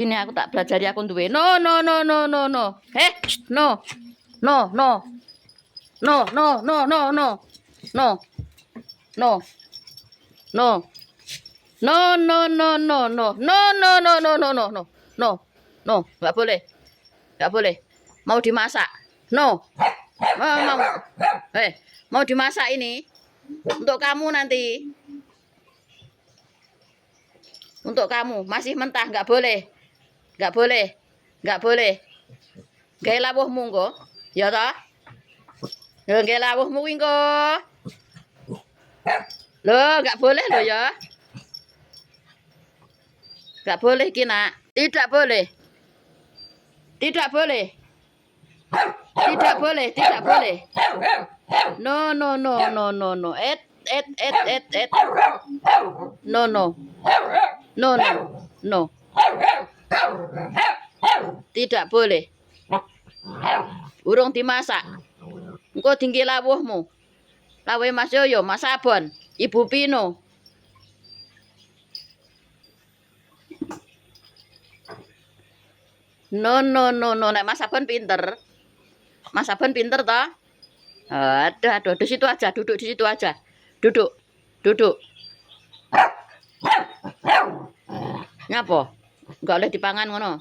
Ini aku tak belajari aku duwe. No no no no no no. No. No no. No no no no no. No. No. No. No no no no no. No no no no no no no. No. No, enggak boleh. Enggak boleh. Mau dimasak. No. Mau. Mau dimasak ini. Untuk kamu nanti. Untuk kamu masih mentah, enggak boleh. Enggak boleh. Enggak boleh. Gawe lawuhmu engko. Ya toh? Ya gawe lawuhmu kuwi engko. Loh, enggak boleh loh ya. Enggak boleh ki, Nak. Tidak boleh. Tidak boleh. Tidak boleh, tidak boleh. No no no no no no. Et. No no. No no. No. Tidak boleh. Urung dimasak. Engko tinggi lawuhmu. Lawuhe Mas Yoyo, Mas Abon, Ibu Pino. No no no no, nek Mas Abon pinter. Mas Abon pinter toh? Aduh, di situ aja, duduk di situ aja. Duduk. Duduk. Ngapa? Enggak boleh dipangan ngono.